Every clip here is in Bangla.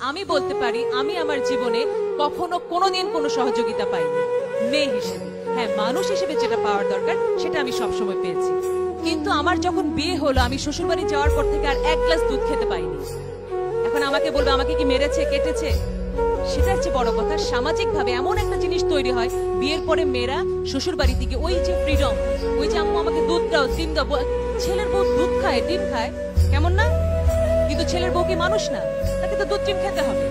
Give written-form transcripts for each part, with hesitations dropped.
আমি বলতে পারি আমি আমার জীবনে কখনো কোনোদিন কোনো সহযোগিতা পাইনি মেয়ে হিসেবে। হ্যাঁ, মানুষ হিসেবে যেটা পাওয়ার দরকার সেটা আমি সবসময় পেয়েছি। কিন্তু আমার যখন বিয়ে হলো, আমি শ্বশুরবাড়ি যাওয়ার পর থেকে আর এক গ্লাস দুধ খেতে পাইনি। এখন আমাকে বলবে আমাকে কি মেরেছে, কেটেছে? সেটার চেয়ে বড় কথা, সামাজিক ভাবে এমন একটা জিনিস তৈরি হয় বিয়ের পরে মেয়েরা শ্বশুর বাড়ি থেকে ওই যে ফ্রিডম, ওই যে আম্মু আমাকে দুধ দাও, ডিম দাও। ছেলের বউ দুধ খায়, ডিম খায়, কেমন না? কিন্তু ছেলের বউ কি মানুষ না? তাকে তো দুধ ডিম খেতে হবে।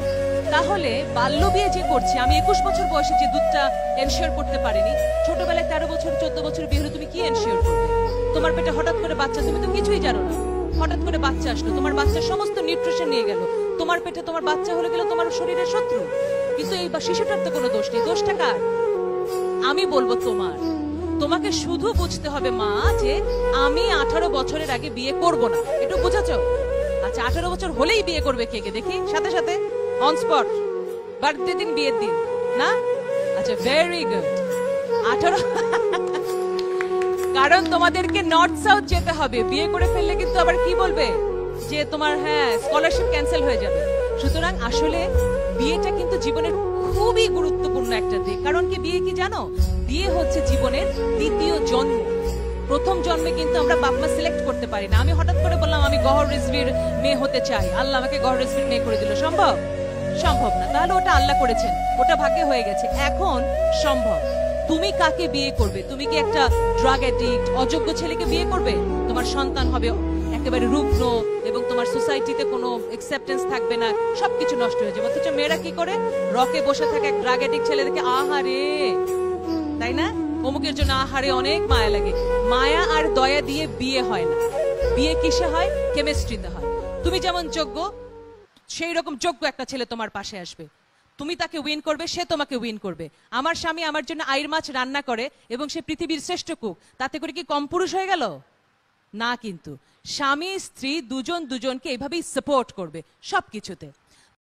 তাহলে বাল্য বিয়ে যে করছি, আমি 21 বছর বয়সে যে দুধটা এনশিওর করতে পারিনি, ছোটবেলায় 13 বছর 14 বছর বিয়ে হলে তুমি কি এনশিওর করবে? তোমার পেটে হঠাৎ করে বাচ্চা, তুমি তো কিছুই জানো না, হঠাৎ করে বাচ্চা আসলো, তোমার বাচ্চার সমস্ত নিউট্রিশন নিয়ে গেল, তোমার পেটে তোমার বাচ্চা হলে গেল তোমার শরীরের শত্রু। কিন্তু এই শিশুটার তো কোনো দোষ নেই, দোষটা কার? আমি বলবো তোমার। তোমাকে শুধু বুঝতে হবে মা যে আমি 18 বছরের আগে বিয়ে করব না, একটু বুঝেছো? আচ্ছা, 18 বছর হলেই বিয়ে করবে কে কে দেখি, সাথে সাথে অন স্পট, বার্থডে দিন, বিয়ের দিন না? আচ্ছা, ভেরি গুড। 18 কারণ তোমাদেরকে নর্থ সাউথ যেতে হবে, বিয়ে করে ফেললে কিন্তু আবার কি বলবে যে তোমার স্কলারশিপ ক্যান্সেল হয়ে যাবে। সুতরাং আসলে বিয়েটা কিন্তু জীবনের খুবই গুরুত্বপূর্ণ একটা দিক। কারণ কি, বিয়ে কি জানো, বিয়ে হচ্ছে জীবনের দ্বিতীয় জন্ম। প্রথম জন্মে কিন্তু আমরা বাপ মা সিলেক্ট করতে পারি না। আমি হঠাৎ করে বললাম আমি গহর রিজভির মেয়ে হতে চাই, আল্লাহ আমাকে গহর রিজভির মেয়ে করে দিল, সম্ভব? সম্ভব না। তাহলে ওটা আল্লাহ করেছেন, ওটা ভাগ্যে হয়ে গেছে। এখন সম্ভব, তুমি কাকে বিয়ে করবে? তুমি কি একটা ড্রাগ অ্যাডিক্ট অযোগ্য ছেলেকে বিয়ে করবে? তোমার সন্তান হবে একেবারে রুগ্ন এবং তোমার সোসাইটিতে কোনো অ্যাকসেপ্টেন্স থাকবে না, সবকিছু নষ্ট হয়ে যাবে। অথচ মেয়েরা কি করে, রকে বসে থাকে এক ড্রাগ অ্যাডিক্ট ছেলে দেখে, আহারে, তাই না? অমুকের জন্য আহারে, অনেক মায়া লাগে। মায়া আর দয়া দিয়ে বিয়ে হয় না। বিয়ে কিসে হয়? কেমিস্ট্রিতে হয়। তুমি যেমন যোগ্য, সেই রকম যোগ্য একটা ছেলে তোমার পাশে আসবে, তুমি তাকে উইন করবে, সে তোমাকে উইন করবে। আমার স্বামী আমার জন্য আইর মাছ রান্না করে এবং সে পৃথিবীর শ্রেষ্ঠ কুক, তাতে করে কি কম পুরুষ হয়ে গেল? না। কিন্তু স্বামী স্ত্রী দুজন দুজনকে এইভাবেই সাপোর্ট করবে সবকিছুতে।